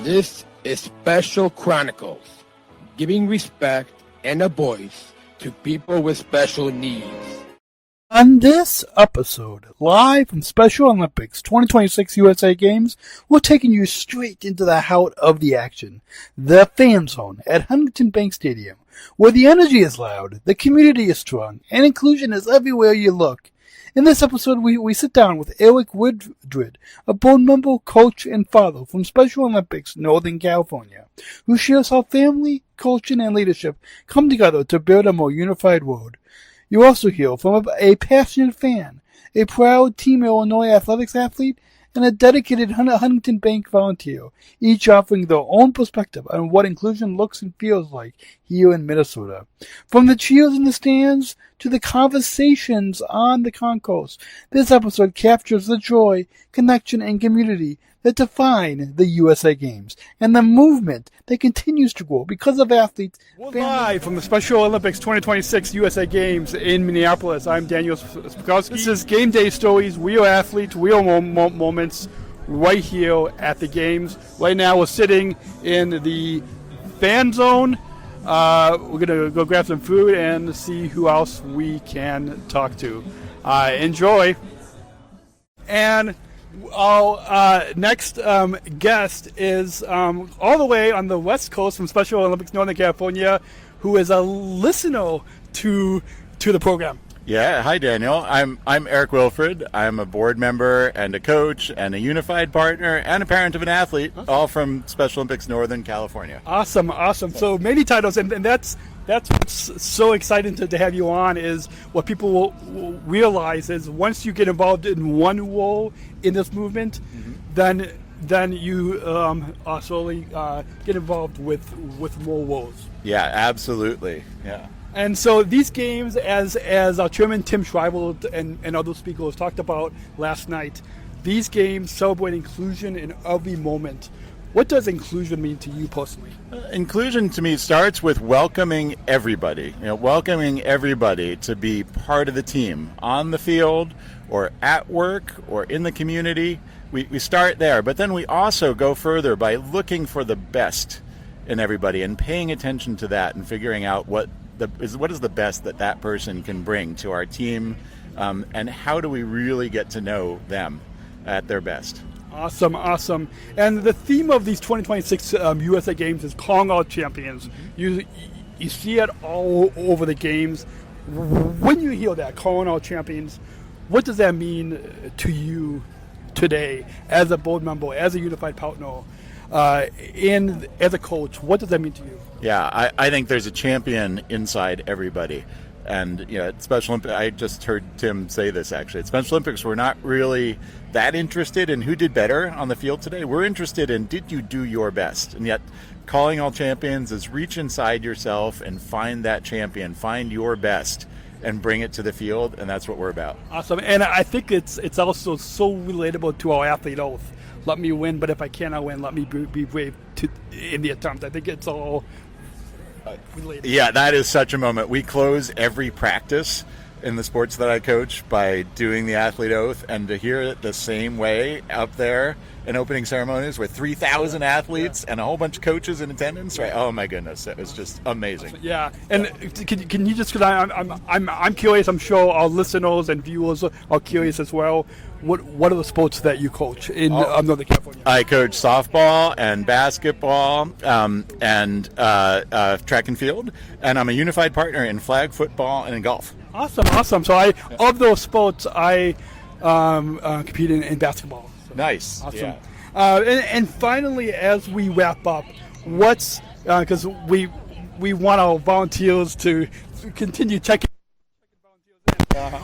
This is Special Chronicles, giving respect and a voice to people with special needs. On this episode, live from Special Olympics 2026 USA Games, we're taking you straight into the heart of the action, the fan zone at Huntington Bank Stadium, where the energy is loud, the community is strong, and inclusion is everywhere you look. In this episode, we sit down with Eric Wilfrid, a board member, coach, and father from Special Olympics Northern California, who shares how family, culture, and leadership come together to build a more unified world. You also hear from a passionate fan, a proud Team Illinois athletics athlete, and a dedicated Huntington Bank volunteer, each offering their own perspective on what inclusion looks and feels like here in Minnesota. From the cheers in the stands to the conversations on the concourse, this episode captures the joy, connection, and community that define the USA Games and the movement that continues to grow because of athletes. Live from the Special Olympics 2026 USA Games in Minneapolis, I'm Daniel Spikowski. This is Game Day Stories, real athletes, real moments right here at the Games. Right now we're sitting in the fan zone. We're going to go grab some food and see who else we can talk to. Enjoy. And our next guest is all the way on the West Coast from Special Olympics Northern California, who is a listener to the program. Yeah, hi Daniel. I'm Eric Wilfrid. I'm a board member and a coach and a unified partner and a parent of an athlete, all from Special Olympics Northern California. Awesome. So many titles, and that's what's so exciting to have you on. Is what people will realize is once you get involved in one role in this movement, then you slowly get involved with more roles. Yeah, absolutely. Yeah. And so these games, as our chairman Tim Shriver and other speakers talked about last night, these games celebrate inclusion in every moment. What does inclusion mean to you personally? Inclusion to me starts with welcoming everybody. Welcoming everybody to be part of the team on the field or at work or in the community. We start there, but then we also go further by looking for the best in everybody and paying attention to that and figuring out what is the best that person can bring to our team, and how do we really get to know them at their best. Awesome. And the theme of these 2026 USA Games is calling out champions. You see it all over the games. When you hear that, calling out champions, what does that mean to you today as a board member, as a unified partner, and as a coach? What does that mean to you? Yeah, I think there's a champion inside everybody. And at Special Olympics, I just heard Tim say this actually. At Special Olympics, we're not really that interested in who did better on the field today. We're interested in, did you do your best? And yet, calling all champions is reach inside yourself and find that champion, find your best, and bring it to the field, and that's what we're about. Awesome. And I think it's also so relatable to our athlete oath. Let me win, but if I cannot win, let me be brave in the attempt. I think it's all related. Yeah, that is such a moment. We close every practice in the sports that I coach by doing the athlete oath, and to hear it the same way up there in opening ceremonies with 3,000 athletes and a whole bunch of coaches in attendance, right? Oh my goodness, it was just amazing. Yeah, and can you just, because I'm curious, I'm sure our listeners and viewers are curious as well. What are the sports that you coach in Northern California? I coach softball and basketball and track and field, and I'm a unified partner in flag football and in golf. Awesome. So of those sports, I compete in basketball. So. Nice. Awesome. Yeah. And finally, as we wrap up, what's because we want our volunteers to continue checking.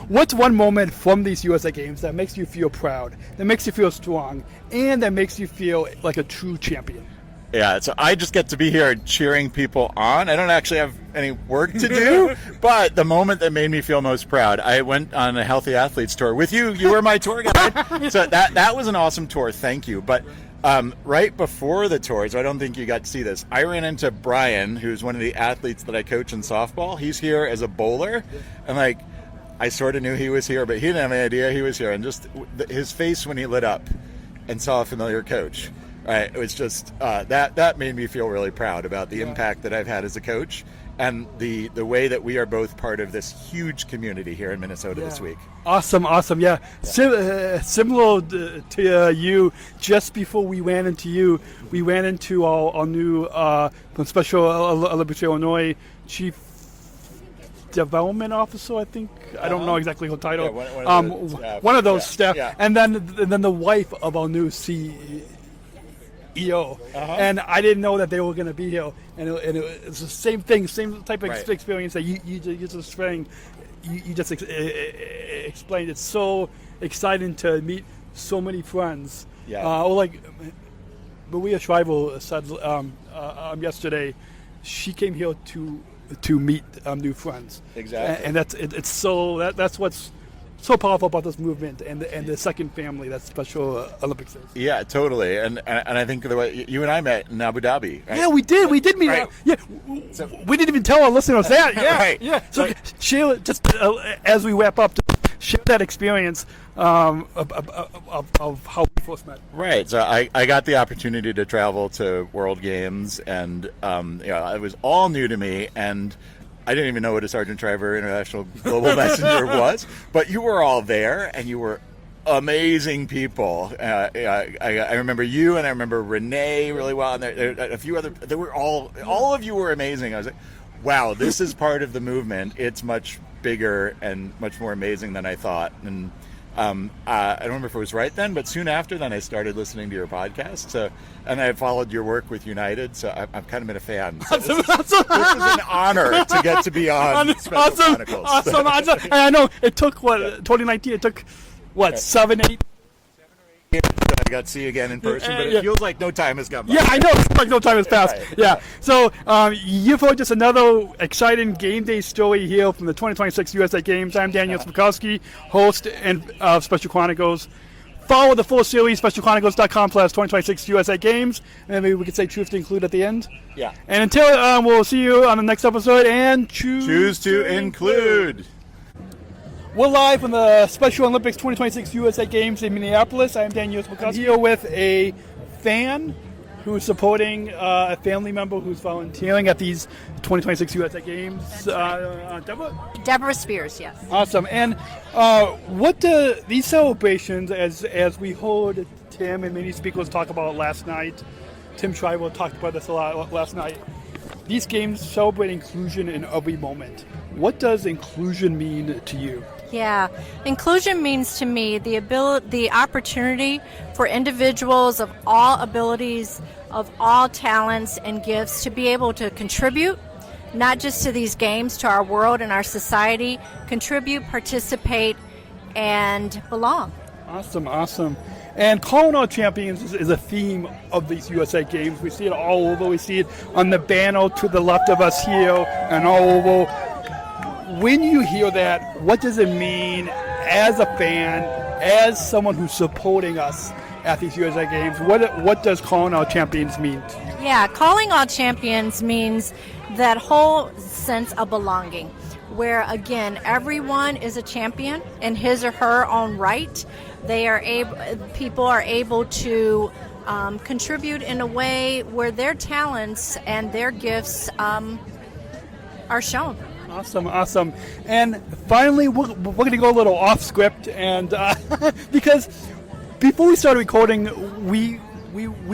What's one moment from these USA Games that makes you feel proud, that makes you feel strong, and that makes you feel like a true champion? Yeah, so I just get to be here cheering people on. I don't actually have any work to do, but the moment that made me feel most proud, I went on a Healthy Athletes tour with you. You were my tour guide. So that was an awesome tour. Thank you. But right before the tour, so I don't think you got to see this, I ran into Brian, who's one of the athletes that I coach in softball. He's here as a bowler. And I sort of knew he was here, but he didn't have any idea he was here. And just his face when he lit up and saw a familiar coach Right? It was just that made me feel really proud about the impact that I've had as a coach, and the way that we are both part of this huge community here in Minnesota this week. Awesome. Yeah. Similar to you, just before we ran into you, we ran into our new from Special Olympics Illinois Chief Development Officer, I think. I don't know exactly her title. One of those staff. Yeah. And then the wife of our new CEO. And I didn't know that they were going to be here, and it was the same thing, same type of experience that you just explained. You just explained. It's so exciting to meet so many friends. Like Maria Shriver said yesterday, she came here to meet new friends. Exactly, and that's what's so powerful about this movement and the second family that Special Olympics is. Yeah, totally. And I think the way you and I met in Abu Dhabi. Right? Yeah, we did meet. Right. So, we didn't even tell our listeners that. Yeah, right. Yeah. So share just as we wrap up, share that experience of how we first met. Right. So I got the opportunity to travel to World Games, and it was all new to me, and I didn't even know what a Sergeant Shriver International Global Messenger was, but you were all there, and you were amazing people. I remember you, and I remember Renee really well, and there a few other. They were all of you were amazing. I was like, wow, this is part of the movement. It's much bigger and much more amazing than I thought. And I don't remember if it was right then, but soon after then I started listening to your podcast. So, and I followed your work with United, so I've kind of been a fan. So this is an honor to get to be on Special Chronicles. Awesome. And I know it took 2019. It took 7, 8. I got to see you again in person, but it feels like no time has gone by. Yeah, I know. It's like no time has passed. Right. Yeah. So you've heard just another exciting game day story here from the 2026 USA Games. I'm Daniel Smikowski, host and Special Chronicles. Follow the full series, specialchronicles.com/2026 USA Games, and maybe we could say truth to include at the end. Yeah. And until we'll see you on the next episode, and choose to include. We're live from the Special Olympics 2026 USA Games in Minneapolis. I'm Daniel Smikowski. I'm here with a fan who's supporting a family member who's volunteering at these 2026 USA Games. Debra Spears, yes. Awesome. And what do these celebrations, as we heard Tim and many speakers talk about last night, Tim Shriver talked about this a lot last night, these games celebrate inclusion in every moment. What does inclusion mean to you? Yeah, inclusion means to me the opportunity for individuals of all abilities, of all talents and gifts to be able to contribute, not just to these games, to our world and our society, contribute, participate, and belong. Awesome. And calling out champions is a theme of these USA Games. We see it all over. We see it on the banner to the left of us here and all over. When you hear that, what does it mean as a fan, as someone who's supporting us at these USA Games? What does calling out champions mean to you? Yeah, calling out champions means that whole sense of belonging, where again everyone is a champion in his or her own right. People are able to contribute in a way where their talents and their gifts are shown. Awesome. And finally, we're going to go a little off script, and because before we started recording, we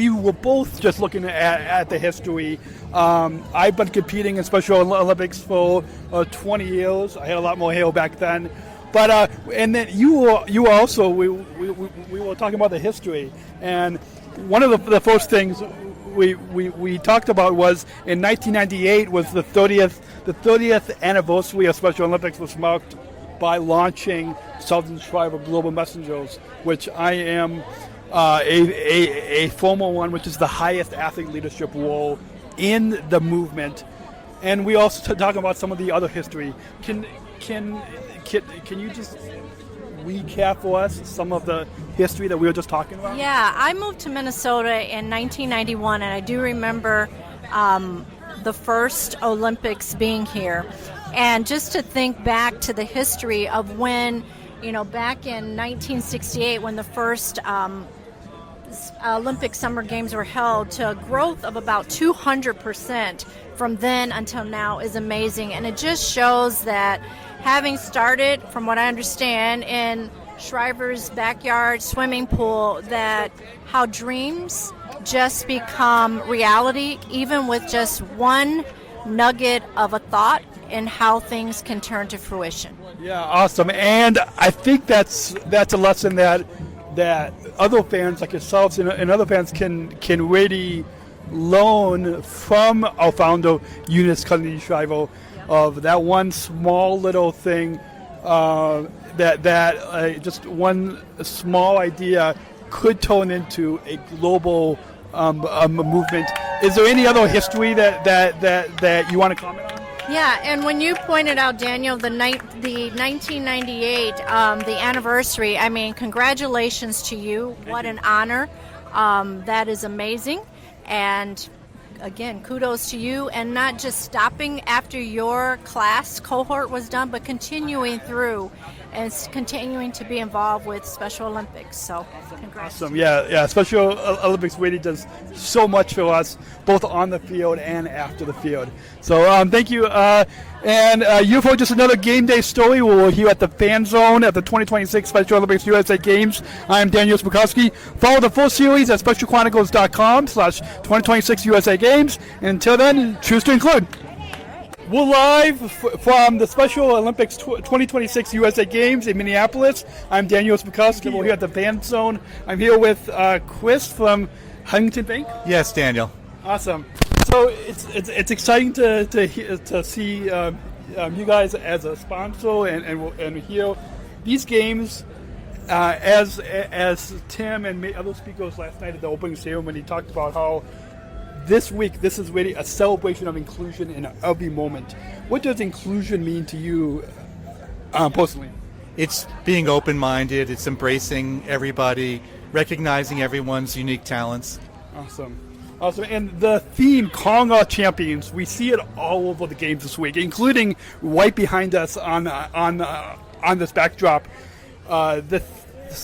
were both just looking at the history. I've been competing in Special Olympics for 20 years. I had a lot more hair back then, but and then you were also we were talking about the history, and one of the first things we talked about was in 1998 was the 30th anniversary of Special Olympics was marked by launching Sergeant Shriver Global Messengers, which I am a formal one, which is the highest athlete leadership role in the movement. And we also talk about some of the other history. Can you just recap for us some of the history that we were just talking about? Yeah, I moved to Minnesota in 1991, and I do remember the first Olympics being here. And just to think back to the history of when, back in 1968, when the first Olympic Summer Games were held to a growth of about 200% from then until now is amazing. And it just shows that having started, from what I understand, in Shriver's backyard swimming pool, that how dreams just become reality, even with just one nugget of a thought, and how things can turn to fruition. Yeah, awesome. And I think that's a lesson that other fans like yourselves and other fans can really learn from our founder, Eunice Kennedy Shriver, of that one small little thing, that just one small idea could turn into a global movement. Is there any other history that you want to comment on? Yeah, and when you pointed out, Daniel, the 1998, the anniversary, I mean, congratulations to you. What an honor. That is amazing. And again, kudos to you, and not just stopping after your class cohort was done, but continuing through and continuing to be involved with Special Olympics. So congrats. Awesome. Yeah. Special Olympics really does so much for us, both on the field and after the field. So thank you. And you've heard just another game day story. We're here at the Fan Zone at the 2026 Special Olympics USA Games. I'm Daniel Spakowski. Follow the full series at specialchronicles.com/2026USAGames. And until then, choose to include. We're live from the Special Olympics 2026 USA Games in Minneapolis. I'm Daniel Spakowski. We're here at the Fan Zone. I'm here with Chris from Huntington Bank. Yes, Daniel. Awesome. So it's exciting to see you guys as a sponsor and here these games. As Tim and other speakers last night at the opening ceremony talked about how this week this is really a celebration of inclusion in every moment. What does inclusion mean to you personally? It's being open-minded. It's embracing everybody, recognizing everyone's unique talents. Awesome. And the theme, calling our champions, we see it all over the games this week, including right behind us on this backdrop. So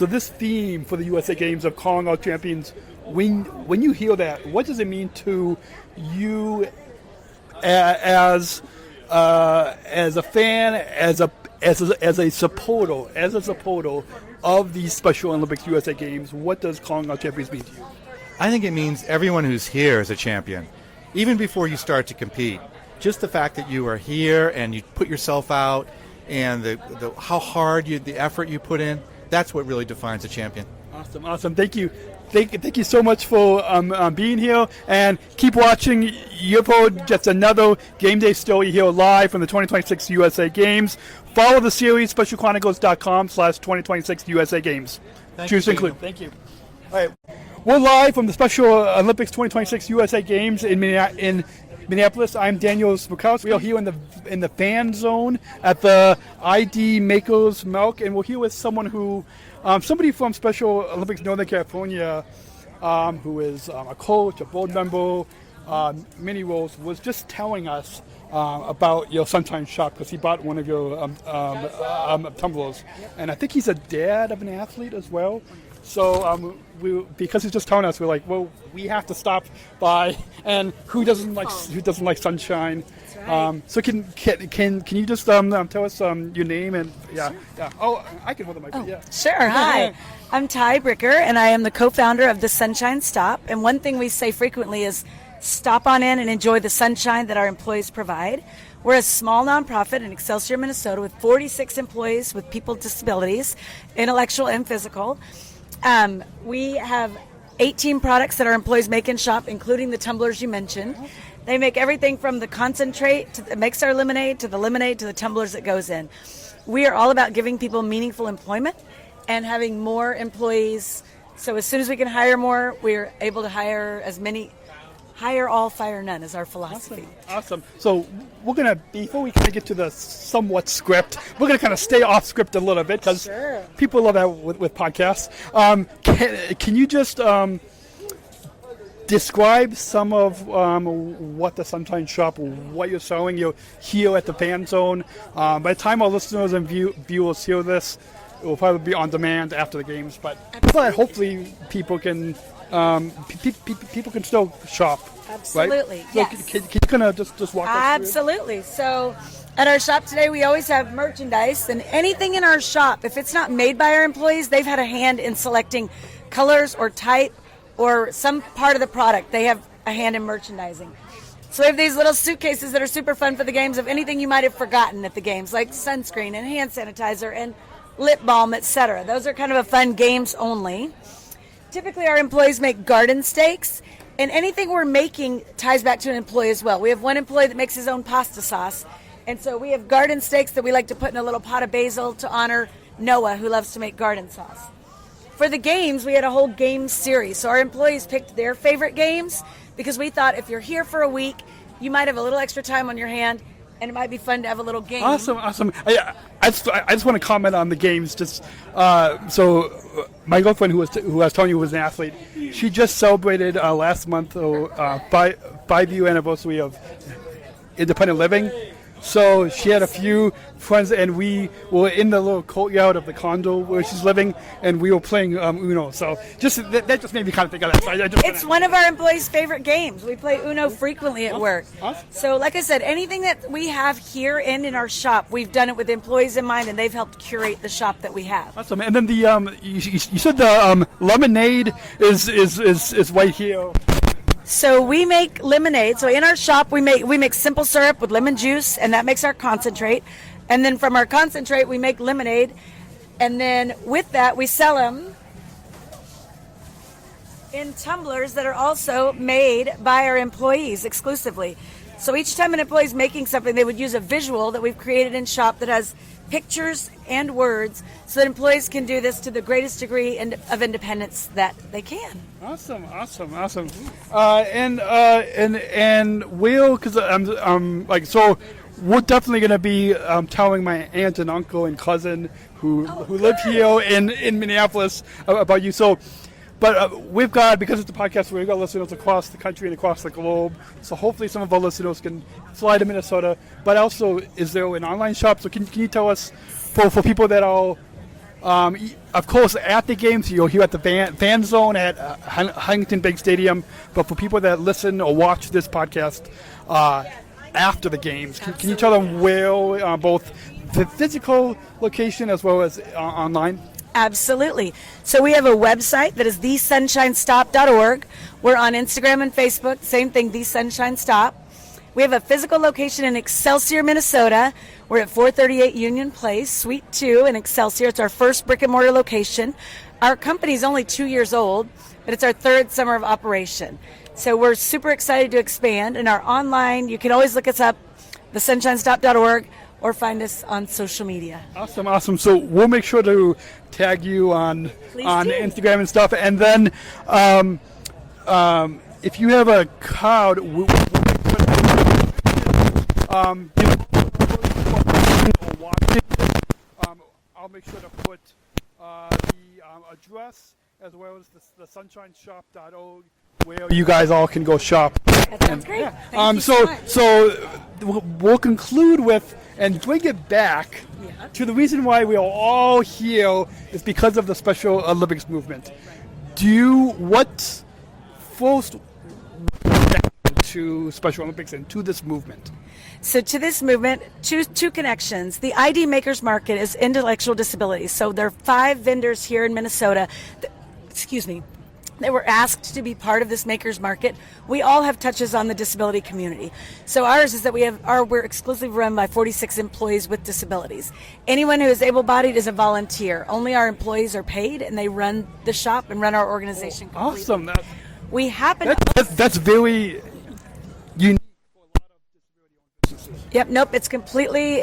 this theme for the USA Games of calling our champions, when you hear that, what does it mean to you as a fan, as a supporter of these Special Olympics USA Games? What does calling our champions mean to you? I think it means everyone who's here is a champion, even before you start to compete. Just the fact that you are here and you put yourself out, and the how hard the effort you put in, that's what really defines a champion. Awesome. Thank you so much for being here, and keep watching. You've heard just another game day story here live from the 2026 USA Games. Follow the series, specialchronicles.com/2026USAGames. Choose to include. Thank you. All right. We're live from the Special Olympics 2026 USA Games in Minneapolis. I'm Daniel Spakowski. We are here in the Fan Zone at the ID Makers Milk, and we're here with somebody from Special Olympics Northern California, who is a coach, a board member, many roles, was just telling us about your Sunshine Shop because he bought one of your tumblers, and I think he's a dad of an athlete as well. So because he's just telling us, we're like, well, we have to stop by. And who doesn't like sunshine? Right. So can you just tell us your name and yeah. Oh, I can hold the mic. Yeah. Sure. Hi, I'm Ty Bricker, and I am the co-founder of the Sunshine Stop. And one thing we say frequently is, stop on in and enjoy the sunshine that our employees provide. We're a small nonprofit in Excelsior, Minnesota, with 46 employees with people with disabilities, intellectual and physical. We have 18 products that our employees make in shop, including the tumblers you mentioned. They make everything from the concentrate that makes our lemonade to the tumblers that goes in. We are all about giving people meaningful employment and having more employees. So as soon as we can hire more, we're able to hire as many. Hire all, fire none is our philosophy. Awesome. So we're going to, before we kind of get to the somewhat script, we're going to kind of stay off script a little bit because people love that with podcasts. Can you just describe some of what the Sunshine Shop, what you're selling? You're here at the Fan Zone. By the time our listeners and viewers hear this, it will probably be on demand after the games. But hopefully people can people can still shop. Absolutely, right? So yes. Can you kind of just walk us through? Absolutely. So at our shop today, we always have merchandise, and anything in our shop, if it's not made by our employees, they've had a hand in selecting colors or type or some part of the product. They have a hand in merchandising. So we have these little suitcases that are super fun for the games of anything you might have forgotten at the games, like sunscreen and hand sanitizer and lip balm, etc. Those are kind of a fun games only. Typically, our employees make garden stakes, and anything we're making ties back to an employee as well. We have one employee that makes his own pasta sauce, and so we have garden stakes that we like to put in a little pot of basil to honor Noah, who loves to make garden sauce. For the games, we had a whole game series, so our employees picked their favorite games because we thought if you're here for a week, you might have a little extra time on your hand, and it might be fun to have a little game. Awesome. I just want to comment on the games. Just so my girlfriend, who I was telling you was an athlete, she just celebrated last month 5-year anniversary of independent living. So she had a few friends, and we were in the little courtyard of the condo where she's living, and we were playing Uno. So that just made me kind of think of that. So it's one of our employees' favorite games. We play Uno frequently at work. Awesome. So like I said, anything that we have here and in our shop, we've done it with employees in mind, and they've helped curate the shop that we have. Awesome. And then the you said the lemonade is right here. So we make lemonade. So in our shop, we make simple syrup with lemon juice, and that makes our concentrate. And then from our concentrate, we make lemonade. And then with that, we sell them in tumblers that are also made by our employees exclusively. So each time an employee is making something, they would use a visual that we've created in shop that has pictures and words so that employees can do this to the greatest degree of independence that they can. Awesome. And we'll, because I'm like, so we're definitely going to be telling my aunt and uncle and cousin who live here in Minneapolis about you. So, but we've got, because it's a podcast, we've got listeners across the country and across the globe. So hopefully some of our listeners can fly to Minnesota. But also, is there an online shop? So can you tell us, for people that are, of course, at the games, you're here at the fan zone at Huntington Bank Stadium. But for people that listen or watch this podcast after the games, can you tell them where, both the physical location as well as online? Absolutely. So we have a website that is thesunshinestop.org. We're on Instagram and Facebook, same thing, The Sunshine Stop. We have a physical location in Excelsior, Minnesota. We're at 438 Union Place, Suite 2 in Excelsior. It's our first brick and mortar location. Our company is only 2 years old, but it's our third summer of operation. So we're super excited to expand. And our online, you can always look us up, thesunshinestop.org, or find us on social media. Awesome. So we'll make sure to tag you on Instagram and stuff. And then if you have a card, we'll I'll make sure to put the address as well as the sunshineshop.org where you guys all can go shop. That sounds great. Yeah. Thank you so much. So we'll conclude with and bring it back to the reason why we are all here is because of the Special Olympics movement. What first to Special Olympics and to this movement? So to this movement, two connections. The ID Makers Market is intellectual disabilities. So there are 5 vendors here in Minnesota that were asked to be part of this makers market. We all have touches on the disability community. So ours is that we're exclusively run by 46 employees with disabilities. Anyone who is able-bodied is a volunteer. Only our employees are paid, and they run the shop and run our organization completely. Awesome. That's very unique for a lot of disability-owned businesses. Yep, nope, it's completely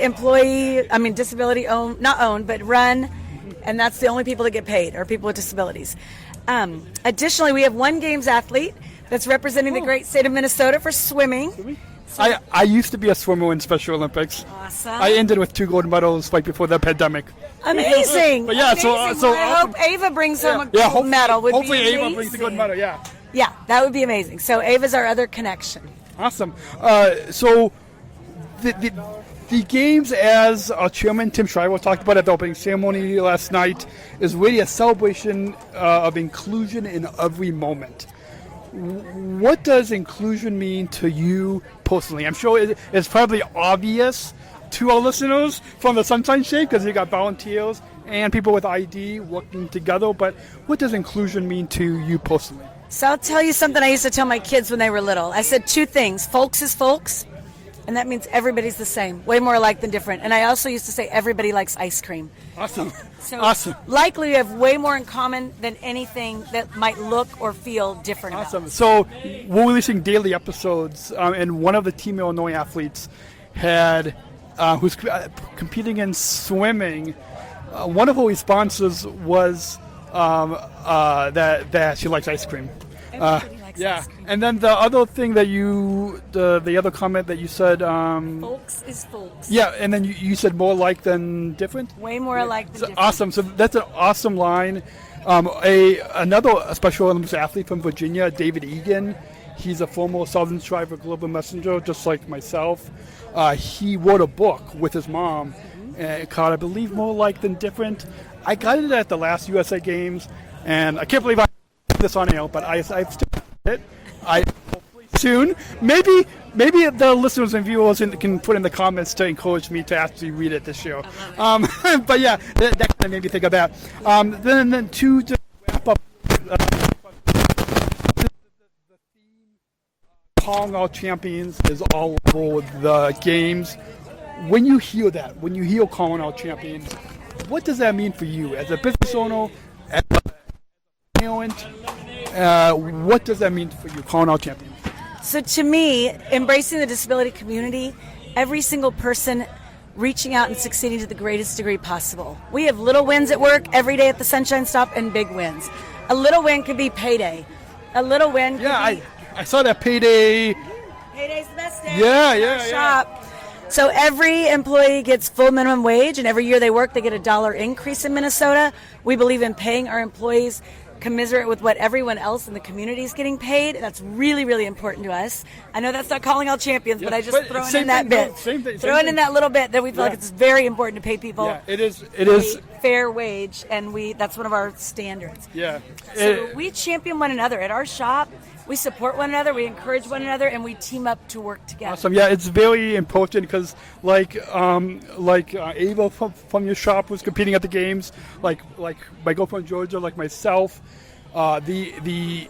disability owned, not owned, but run, and that's the only people that get paid are people with disabilities. Additionally, we have one games athlete that's representing the great state of Minnesota for swimming. So I used to be a swimmer in Special Olympics. Awesome. I ended with 2 gold medals right before the pandemic. Amazing. But yeah, amazing. so I hope Ava brings home a gold medal. Hopefully Ava brings the gold medal, yeah. Yeah, that would be amazing. So Ava's our other connection. Awesome. So the The games, as Chairman Tim Shriver talked about at the opening ceremony last night, is really a celebration of inclusion in every moment. What does inclusion mean to you personally? I'm sure it's probably obvious to our listeners from the Sunshine Shape because you got volunteers and people with ID working together, but what does inclusion mean to you personally? So I'll tell you something I used to tell my kids when they were little. I said two things. Folks is folks, and that means everybody's the same. Way more alike than different. And I also used to say everybody likes ice cream. Awesome. So awesome. Likely we have way more in common than anything that might look or feel different about Awesome. us. So we're releasing daily episodes, and one of the Team Illinois athletes had, who's competing in swimming, one of her responses was that she likes ice cream. Everybody likes ice cream. And then the other thing that the other comment that you said, Folks is folks. yeah, and then you said more alike than different. Way more alike than different. Awesome. So that's an awesome line. Another Special Olympics athlete from Virginia, David Egan. He's a former Southern Striver Global Messenger, just like myself. He wrote a book with his mom called, I believe, More Alike Than Different. I got it at the last USA Games, and I can't believe I put this on air, but I've still got it. Hopefully soon. Maybe the listeners and viewers can put in the comments to encourage me to actually read it this year. But yeah, that kind of made me think of that. Then to wrap up, the theme calling out champions is all over the games. When you hear that, when you hear calling out champions, what does that mean for you as a business owner, as a parent? What does that mean for you, calling out champions? So to me, embracing the disability community, every single person reaching out and succeeding to the greatest degree possible. We have little wins at work every day at the Sunshine Stop and big wins. A little win could be payday. A little win could be... I saw that payday. Payday's the best day. Yeah. Shop. So every employee gets full minimum wage, and every year they work, they get a $1 increase in Minnesota. We believe in paying our employees commiserate with what everyone else in the community is getting paid. That's really, really important to us. I know that's not calling out champions, but I just throw in that bit. Throwing in that little bit that we feel like it's very important to pay people. Yeah, it is. A fair wage, and that's one of our standards. Yeah. So we champion one another at our shop. We support one another, we encourage one another, and we team up to work together. Awesome. Yeah, it's very important because, Ava from your shop was competing at the games, like my girlfriend Georgia, like myself. The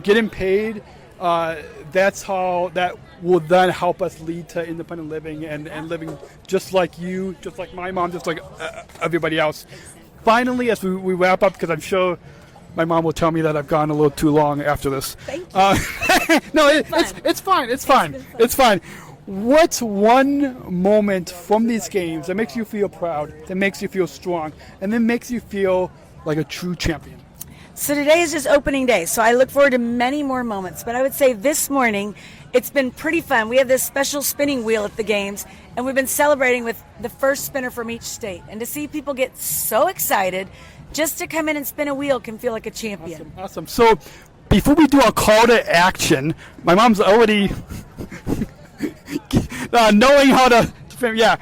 getting paid, that's how that will then help us lead to independent living and living just like you, just like my mom, just like everybody else. Finally, as we wrap up, because I'm sure my mom will tell me that I've gone a little too long after this. Thank you. No, it's fine. It's fine. What's one moment from these games that makes you feel proud, that makes you feel strong, and then makes you feel like a true champion? So today is just opening day, so I look forward to many more moments. But I would say this morning, it's been pretty fun. We have this special spinning wheel at the games, and we've been celebrating with the first spinner from each state. And to see people get so excited, just to come in and spin a wheel can feel like a champion. Awesome. So before we do our call to action, my mom's already knowing how to spin. Yeah.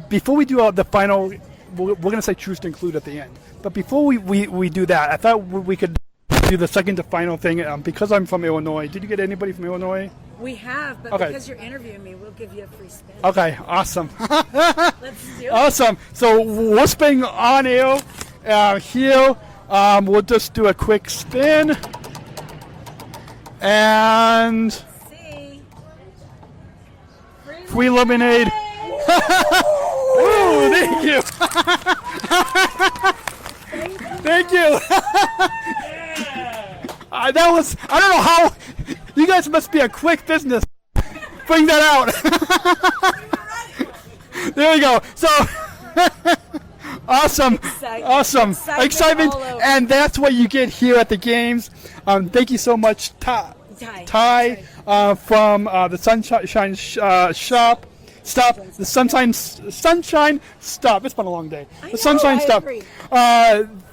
Before we do the final, we're going to say choose to include at the end. But before we do that, I thought we could do the second to final thing. Because I'm from Illinois, did you get anybody from Illinois? We have, but because you're interviewing me, we'll give you a free spin. Okay, awesome. Let's do it. Awesome. So we're spinning on air. Here, we'll just do a quick spin. And free lemonade. Ooh, thank you. Thank you. That was, I don't know how, you guys must be a quick business. Bring that out. There we go. So, awesome. Excitement. And that's what you get here at the games. Thank you so much, Ty from the Sunshine Shop. The Sunshine Stop. It's been a long day. The Sunshine Stop.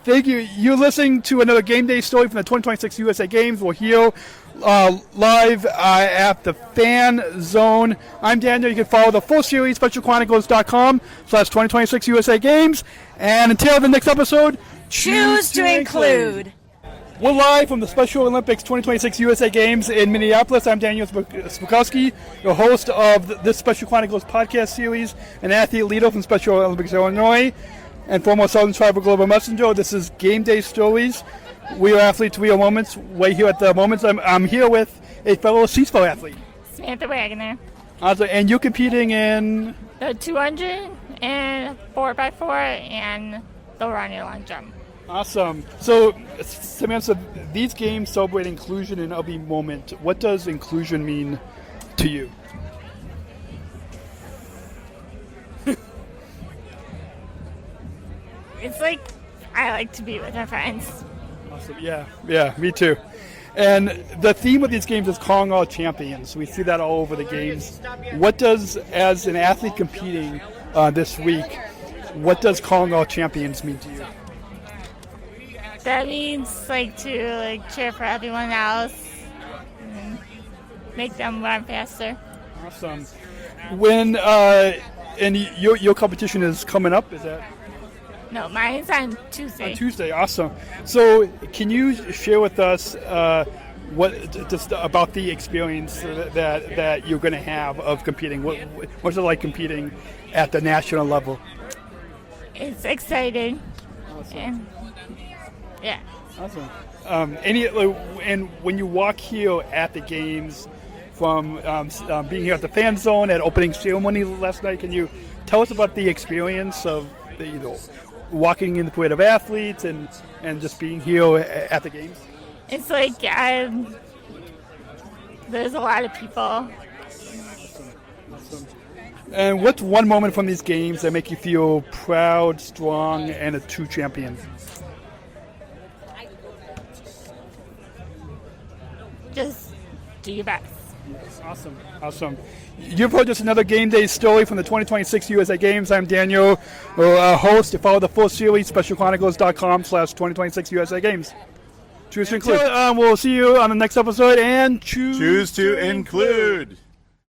Thank you. You're listening to another game day story from the 2026 USA Games. We're here live at the Fan Zone. I'm Daniel. You can follow the full series, specialchronicles.com/2026USAGames. And until the next episode, Choose to include. We're live from the Special Olympics 2026 USA Games in Minneapolis. I'm Daniel Spokowski, your host of this Special Chronicles Podcast Series, an athlete leader from Special Olympics Illinois, and former Southern Tribal Global Messenger. This is Game Day Stories. We are athletes, we are moments. Way here at the Moments. I'm here with a fellow CSPO athlete. Samantha Wagner. And you're competing in? The 200 and 4x4 and the running long jump. Awesome. So, Samantha, these games celebrate inclusion in every moment. What does inclusion mean to you? It's like I like to be with my friends. Awesome. Yeah, me too. And the theme of these games is calling all champions. We see that all over the games. What does, as an athlete competing this week, what does calling all champions mean to you? That means to cheer for everyone else and make them run faster. Awesome. When and your competition is coming up, is that? No, mine's on Tuesday. On Tuesday, awesome. So, can you share with us about the experience that you're going to have of competing? What's it like competing at the national level? It's exciting. Awesome. And, yeah. Awesome. And when you walk here at the games, from being here at the Fan Zone at opening ceremony last night, can you tell us about the experience of walking in the parade of athletes and just being here at the games? It's like there's a lot of people. Awesome. And what's one moment from these games that make you feel proud, strong, and a true champion? Just do your best. Yes, awesome. You've heard just another Game Day story from the 2026 USA Games. I'm Daniel, host. You follow the full series, specialchronicles.com/2026USAGames. Choose to include. We'll see you on the next episode, and choose to include.